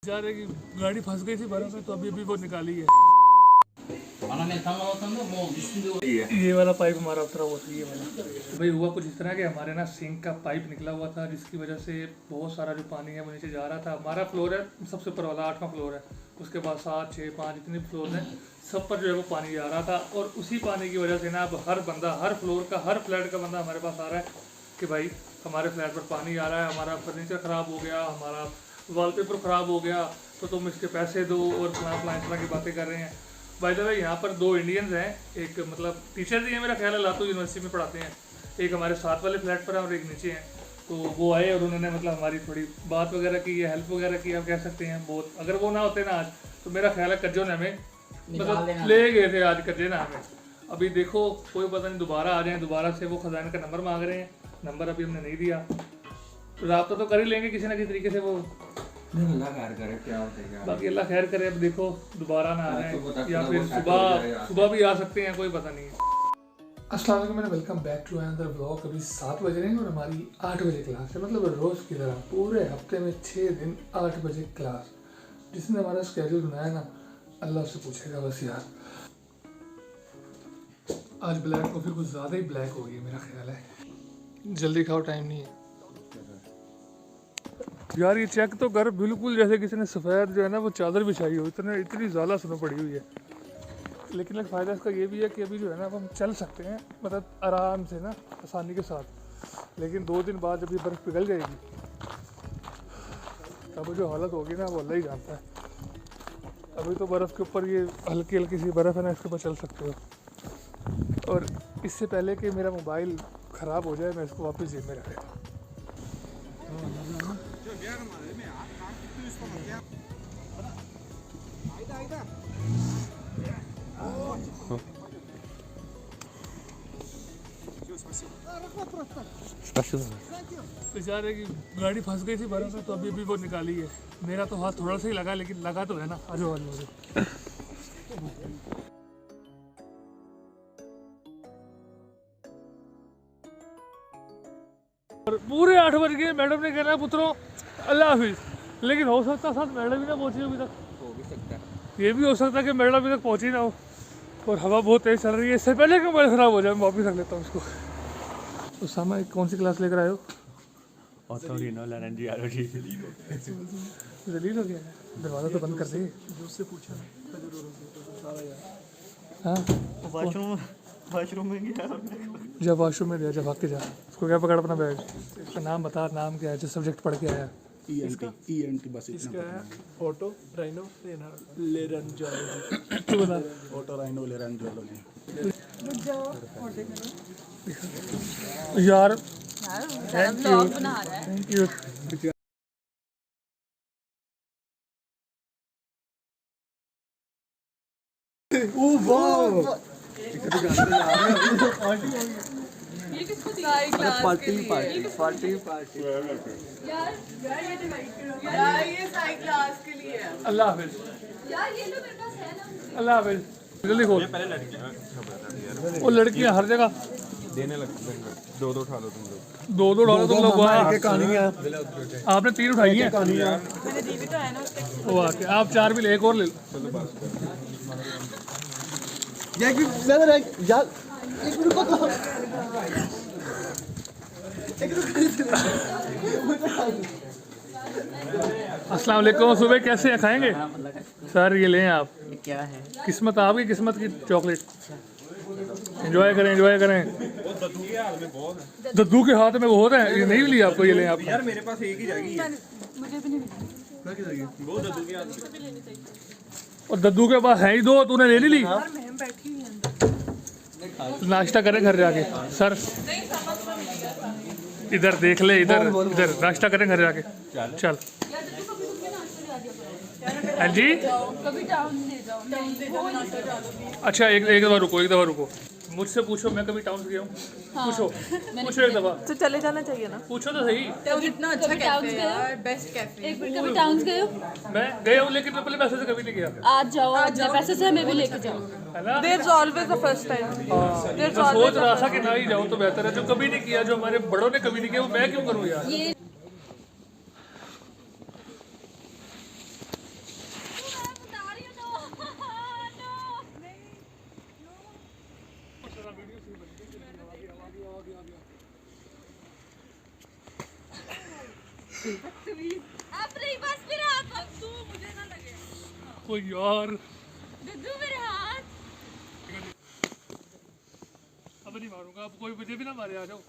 जा रहे कि गाड़ी फंस गई थी बर्फ में, तो अभी अभी वो निकाली है। ये वाला पाइप हमारा उतरा हुआ था, ये वाला। तो भाई हुआ कुछ इस तरह कि हमारे ना सिंक का पाइप निकला हुआ था, जिसकी वजह से बहुत सारा जो पानी है वो नीचे जा रहा था। हमारा फ्लोर है सबसे ऊपर वाला, 8वां फ्लोर है, उसके बाद 7, 6, 5 जितने फ्लोर हैं सब पर जो है वो पानी जा रहा था। और उसी पानी की वजह से ना अब हर बंदा, हर फ्लोर का, हर फ्लैट का बंदा हमारे पास आ रहा है कि भाई हमारे फ्लैट पर पानी आ रहा है, हमारा फर्नीचर ख़राब हो गया, हमारा वॉलपेपर ख़राब हो गया, तो तुम इसके पैसे दो, और फलां की बातें कर रहे हैं। बाय द वे यहाँ पर 2 इंडियंस हैं, एक मतलब टीचर ही है मेरा ख्याल है, लातूर यूनिवर्सिटी में पढ़ाते हैं, एक हमारे साथ वाले फ्लैट पर है और एक नीचे हैं। तो वो आए और उन्होंने मतलब हमारी थोड़ी बात वगैरह की, हेल्प वगैरह की, आप कह सकते हैं बहुत। अगर वो ना होते ना आज, तो मेरा ख्याल है कज्जों ने हमें मतलब ले गए थे आज, कज्जे ना हमें। अभी देखो कोई पता नहीं दोबारा आ जाए, दोबारा से वो खजाने का नंबर मांग रहे हैं, नंबर अभी हमने नहीं दिया, तो रब्ता तो कर ही लेंगे किसी ना किसी तरीके से। वो अल्लाह खैर करे, क्या होता है बाकी अल्लाह खैर करे। अब देखो दोबारा ना आ जाए या फिर सुबह भी आ सकते हैं, कोई पता नहीं है। अस्सलाम वालेकुम, मेरा welcome back to another blog. अभी 7 बज रहे हैं और हमारी 8 बजे क्लास है, मतलब रोज़ की तरह पूरे हफ्ते में 6 दिन 8 बजे क्लास। जिसने हमारा स्केड्यूल बनाया ना, अल्लाह उससे पूछेगा बस यार। आज ब्लैक कॉफ़ी कुछ ज़्यादा ही ब्लैक हो गई मेरा ख्याल है। जल्दी खाओ, टाइम नहीं है यार। ये चेक तो कर, बिल्कुल जैसे किसी ने सफ़ेद जो है ना वो चादर बिछाई हो, इतनी ज़्यादा सुनो पड़ी हुई है। लेकिन एक फ़ायदा इसका ये भी है कि अभी जो है ना हम चल सकते हैं, मतलब आराम से ना, आसानी के साथ। लेकिन 2 दिन बाद जब ये बर्फ़ पिघल जाएगी तब जो हालत होगी ना वो अल्लाह ही जानता है। अभी तो बर्फ़ के ऊपर ये हल्की हल्की सी बर्फ़ है ना, इसके ऊपर चल सकते हो। और इससे पहले कि मेरा मोबाइल ख़राब हो जाए, मैं इसको वापस जेब में रख देता हूँ। बेचारे की गाड़ी फंस गई थी बर्फ में, तो अभी अभी वो निकाली है। मेरा तो हाथ थोड़ा सा ही लगा, लेकिन लगा तो है ना। आजो वाले और पूरे 8 बज गए, मैडम ने कहना पुत्रों अल्लाह हाफिज। लेकिन हो सकता साथ मैडम ही ना पहुंची अभी तक, हो भी सकता है। ये भी हो सकता है कि मैडम अभी तक पहुंची ना हो, और हवा बहुत तेज़ चल रही है। इससे पहले कि मोबाइल ख़राब हो जाए, मैं वापस रख लेता हूँ उसको। उसामा कौन सी क्लास लेकर आए हो? ऑटोरिनो लैरेंजियोलॉजी। जलील हो गया है, दरवाज़ा तो बंद कर दे। उससे पूछा हाँ, वॉशरूम में गया, जब वॉशरूम में गया, जब भाग के जा, उसको क्या पकड़ अपना बैग, उसका नाम बता, नाम क्या है जो सब्जेक्ट पढ़ के आया। ENT बस इसका है ऑटो राइनो लेरेंजियोलॉजी। तू बता। Otorhinolaryngology. यार थैंक यू बना रहा है। Thank you. ये किसको दिया? पार्टी यार ये साई क्लास के लिए है। अल्लाह हाफिज। यार ये तो मेरे पास है ना। अल्लाह हाफिज। जल्दी खोल। वो लड़कियां हर जगह देने लगते हैं, 2-2 उठा दो तुम लोग। 2-2 डॉलर तुम लोग। आपने 3 उठाई हैं, मैंने दी भी तो है ना उसके। वो आके आप 4 भी ले, एक और ले लो। अस्सलाम वालेकुम, सुबह कैसे हैं, खाएंगे? सर ये लें आप। क्या है? किस्मत, आपकी किस्मत की चॉकलेट। एंजॉय करें, एंजॉय करें। दद्दू के हाथ में बहुत है, ये नहीं मिली आपको, ये लें आप। यार मेरे पास एक ही जाएगी। मुझे भी नहीं मिली। वो दद्दू के हाथ। और दद्दू के पास है ही 2, तूने ले ली। यार मैं बैठी हुई अंदर। नाश्ता करें घर जाके सर। नहीं समझ में नहीं आता। इधर देख ले, इधर इधर नाश्ता करें घर जाके। चल। यार तो कभी तुमने नाश्ता दिला दिया। हाँ जी, कभी टाउन ले जाओ। टाउन ले जाओ नाश्ता दिला दो। अच्छा एक दफ़ा रुको, एक दफ़ा रुको। मुझसे पूछो, मैं कभी टाउन से गया हूँ? पूछो पूछो एक दफ़ा, तो चले जाना चाहिए ना। पूछो तो सही। टाउन इतना अच्छा कैफे है यार, बेस्ट कैफे। एक बार कभी टाउन गए हो? मैं गया हूँ, लेकिन मैं अपने पैसे से कभी नहीं गया, आज जाओ, अपने पैसे से हमें भी लेके जाओ। है ना। There's always a first time. मैं सोच रहा था कि ना ही जाऊँ तो बेहतर है। जो कभी नहीं किया, जो हमारे बड़ों ने कभी नहीं किया, वो मैं क्यों करूँ यार। ये अब नहीं बस मेरा हाथ तू मुझे ना लगे ओ यार दुद्धू मेरे हाथ अब नहीं मारूंगा, अब कोई मुझे भी ना मारे, आ जाओ।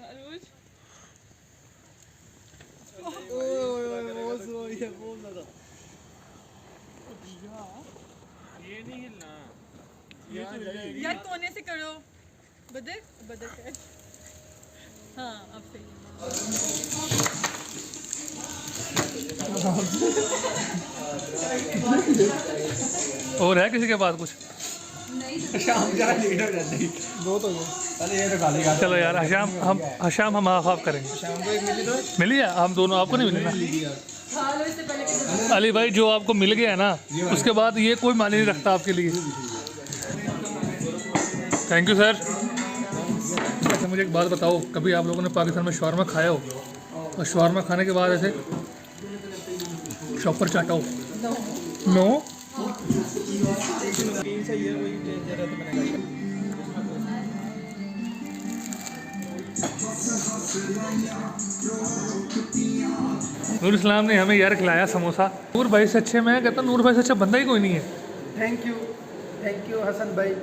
अरुज ये नहीं हिलना। यार कोने से करो बदक बदक है। हाँ अब सही और है किसी के पास कुछ? चलो यार हशाम हम हाफ करेंगे। मिली है? हम दोनों, आपको नहीं मिली ना? अली भाई जो आपको मिल गया है ना, उसके बाद ये कोई मायने नहीं रखता आपके लिए। Thank you sir. अच्छा मुझे एक बात बताओ, कभी आप लोगों ने पाकिस्तान में शवारमा खाया हो और शवारमा खाने के बाद ऐसे शॉपर चाटा हो? नो? नूर इस्लाम ने हमें यार खिलाया समोसा। नूर भाई से अच्छे, मैं कहता हूँ नूर भाई से अच्छा बंदा ही कोई नहीं है। थैंक यू हसन भाई।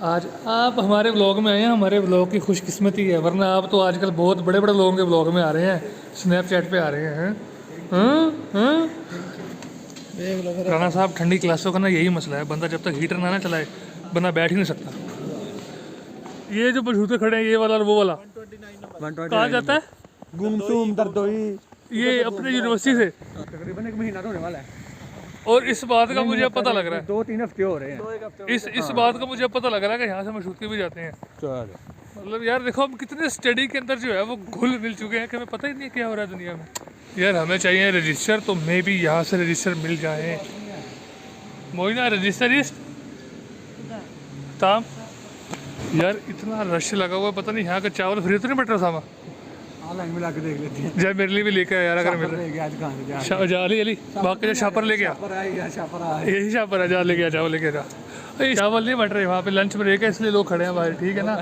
आज आप हमारे ब्लॉग में आए हैं, हमारे ब्लॉग की खुशकिस्मती है, वरना आप तो आजकल बहुत बड़े बड़े लोगों के ब्लॉग में आ रहे हैं, स्नैपचैट पे आ रहे हैं। राणा साहब ठंडी क्लासों का ना यही मसला है, बंदा जब तक हीटर ना चलाए बंदा बैठ ही नहीं सकता। ये जो बशूते खड़े हैं, ये वाला और वो वाला, कहाँ जाता है? गुमसुम दर्दोई। ये अपने यूनिवर्सिटी से तकरीबन 1 महीना तो होने वाला है। और इस बात का मुझे अब पता लग रहा है, 2-3 हफ्ते हो रहे हैं। इस बात का मुझे अब पता लग रहा है कि यहाँ से मशूके भी जाते हैं। मतलब यार देखो हम कितने स्टडी के अंदर जो है वो घुल मिल चुके हैं कि हमें पता ही नहीं है क्या हो रहा है दुनिया में। यार हमें चाहिए रजिस्टर, तो मे भी यहाँ से रजिस्टर मिल जाए। मोइना रजिस्टरिस्ट ताम। यार इतना रश लगा हुआ है, पता नहीं यहाँ का चावल फ्री तो नहीं बट रहा सामा। लाइन में लाके देख लेते हैं। जब मेरे लिए भी लेके आया यार, अगर मिल आज कहां से जा अली बाकी छापर लेके आ, यही छापर है, जा लेके आ, चावल लेके जा। ये चावल नहीं बट रहे वहाँ पे, लंच ब्रेक है इसलिए लोग खड़े हैं बाहर, ठीक है ना?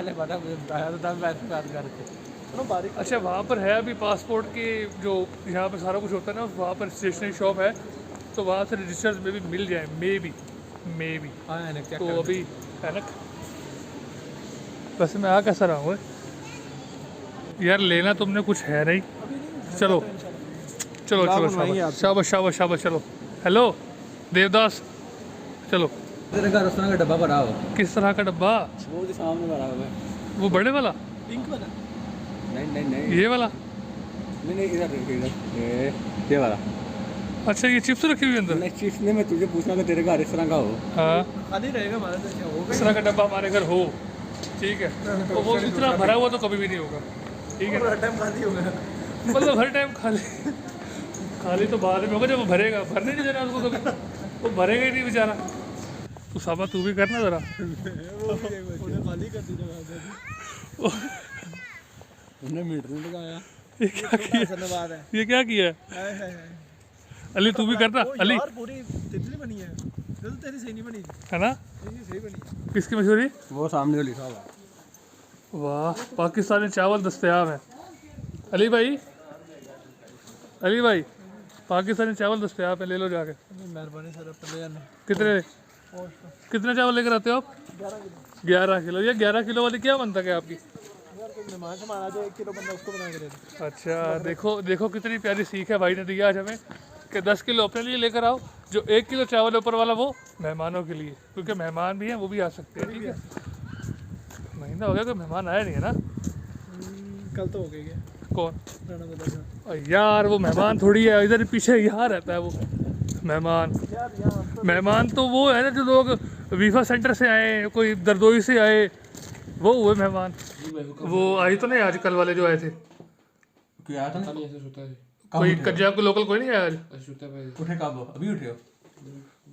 अच्छा वहाँ पर है अभी पासपोर्ट के जो यहाँ पे सारा कुछ होता है ना, वहाँ पर स्टेशनरी शॉप है, तो वहाँ से रजिस्टर्स में भी मिल जाए मे बी। तो अभी है ना, वैसे मैं आ कैसा रहा हूँ यार, लेना तुमने कुछ है नहीं। चलो चलो चलो शाबाश शाबाश शाबाश। चलो हेलो देवदास, चलो। तेरे घर उस तरह का डब्बा भरा हो? किस तरह का डब्बा? वो जो सामने भरा हुआ है, वो बड़े वाला? पिंक वाला? नहीं ये वाला? नहीं इधर ये वाला। अच्छा ये चिप्स रखी हुई अंदर? नहीं चिप्स नहीं, मैं तुझे पूछना कि तेरे घर इस तरह का हो। हाँ खाली रहेगा हमारा तो क्या होगा। इस तरह का डब्बा हमारे घर हो, ठीक है? तो वो इतना भरा हुआ तो कभी भी नहीं होगा, ठीक है? हर टाइम खाली होगा, मतलब हर टाइम खाली तो बाद में होगा जब वो भरेगा, भरने नहीं देना उसको कभी, वो भरेगा ही नहीं बेचारा। तो साबा तू भी करना जरा। खाली कर दीजिएगा। उन्हें मीटर नहीं लगाया। ये क्या किया? धन्यवाद है। ये क्या किया है? अली तू भी करना। अली यार पूरी तितली बनी है, तो तेरी सही नहीं बनी, है ना? ये सही बनी। किसकी मशहूरी? वो सामने जो लिखा हुआ। वाह पाकिस्तानी चावल दस्तयाब है। अली भाई पाकिस्तानी चावल दस्तयाब है, ले लो जाके। मेहरबानी सर, अब ले आना। कितने चावल लेकर आते हो आप? 11 किलो। ये 11 किलो वाली क्या बनता है आपकी? यार कोई मेहमान से माना जो 1 किलो बंदा उसको बना के दे दे। अच्छा देखो कितनी प्यारी सीख है भाई ने दिया आज हमें कि 10 किलो अपने लिए लेकर आओ, जो 1 किलो चावल ऊपर वाला वो मेहमानों के लिए, क्योंकि मेहमान भी हैं वो भी आ सकते हैं, ठीक है? महीना हो गया कोई मेहमान आया नहीं है ना? कल तो हो गई क्या? कौन? राणा बता सर। और यार वो मेहमान थोड़ी है, इधर पीछे यहाँ रहता है वो मेहमान तो वो है ना जो लोग वीफा सेंटर से आए, कोई दरदोई से आए, वो हुए मेहमान। वो आई तो नहीं आज, कल वाले जो आए थे क्या था ना? कोई कज्जा को लोकल कोई नहीं आया आज? उठे कब? अभी उठे हो?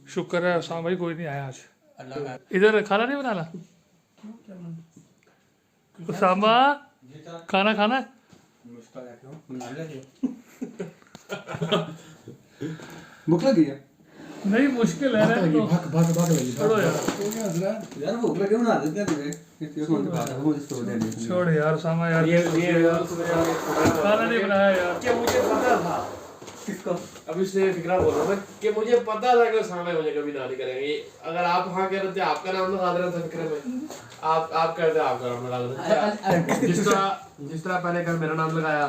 शुक्र है शाम भाई कोई नहीं आया आज। अल्लाह इधर खाना नहीं बनाना? उसामा खाना खाना है? भूख लगी है? नहीं मुश्किल है ना तो भाग लगी छोड़ो यार यार भूख लगे बना देते हैं तुम्हें किसी को दिखा दो मुझे स्टोर दे दे छोड़ यार उसामा यार ये खाना नहीं बनाया यार कि मुझे पता था किसको अभी से फिक्रा बोल रहा था कि मुझे पता था कि सामने मुझे कभी ना नहीं करेंगे अगर आप हाँ कह रहे थे आपका नाम लिखा दे रहे थे फिक्रे में आप कह रहे थे आपका नाम लगा दे जिस तरह पहले कर मेरा नाम लगाया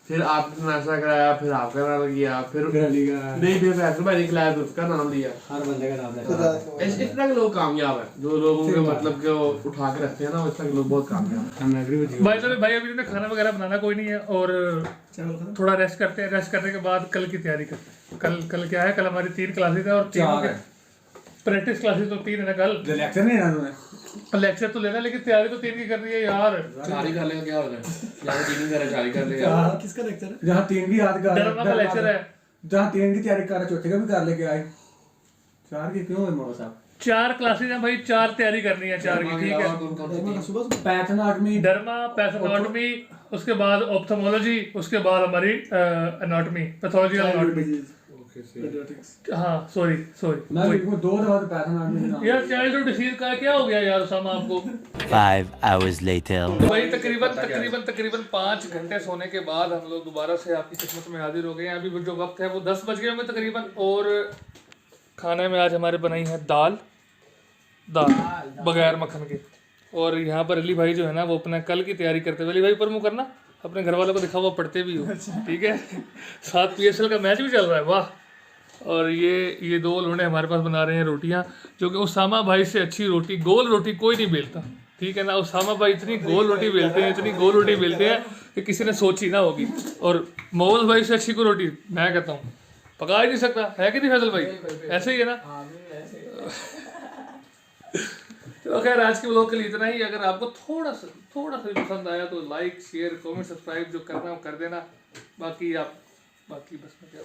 फिर आपने नाश्ता कराया फिर आपका नाम किया फिर नहीं फिर फैसल भाई खिलाया फिर उसका नाम लिया हर बंदे का नाम लेता इस तरह के लोग कामयाब है जो लोगों के मतलब के वो उठा के रखते हैं ना उस तरह के लोग बहुत कामयाब है हम एग्री विद भाई चलो भाई अभी तो खाना वगैरह बनाना कोई नहीं है और थोड़ा रेस्ट करते हैं रेस्ट करने के बाद कल की तैयारी करते हैं कल क्या है कल हमारी 3 क्लासेस है और 3 प्रैक्टिस क्लासेस तो 3 है ना कल लेक्चर नहीं है ना लेक्चर तो लेना लेकिन तैयारी तो 3 की करनी है यार चारी कर लेगा क्या हो रहा है जहाँ तीन ही करे चारी कर लेगा किसका लेक्चर है जहाँ 3 की याद कर डरमा का लेक्चर है जहाँ 3 की तैयारी कर रहा चौथे का भी कर लेके आए 4 की क्यों है मोड़ा साहब 4 क्लासेस हैं भाई 4 तैयारी करनी है 4 की ठीक है कौन कौन सी सुबह पैथोलॉजी डर्मा पैथोलॉजी उसके बाद ऑप्थेमोलॉजी उसके बाद हमारी एनाटॉमी पैथोलॉजी एनाटॉमी हाँ सॉरी मैं बिल्कुल 2 दफा तो पैथोलॉजी यार चाइल्डहुड डिसीज का क्या हो गया यार उसामा आपको 5 hours later. वही तकरीबन 5 घंटे सोने के बाद हम लोग दोबारा से आपकी खिदमत में हाजिर हो गए हैं अभी जो वक्त है वो 10 बज गए होंगे तकरीबन और खाने में आज हमारे बनाई है दाल बगैर मक्खन के और यहाँ पर अली भाई जो है ना वो अपना कल की तैयारी करते हुए अली भाई पर मुँह करना अपने घर वालों को दिखा हुआ पढ़ते भी हो ठीक है साथ PSL का मैच भी चल रहा है वाह और ये 2 लोने हमारे पास बना रहे हैं रोटियां जो कि उसामा भाई से अच्छी रोटी गोल रोटी कोई नहीं बेलता ठीक है ना उसामा भाई इतनी गोल रोटी बेलते हैं कि किसी ने सोची ना होगी और मोहम्मद भाई से अच्छी को रोटी मैं कहता हूँ पका ही नहीं सकता है कि नहीं फैसल भाई ऐसे ही है ना तो खैर आज के व्लॉग के लिए इतना ही अगर आपको थोड़ा सा भी पसंद आया तो लाइक शेयर कमेंट सब्सक्राइब जो करना है वो कर देना बाकी बस मैं क्या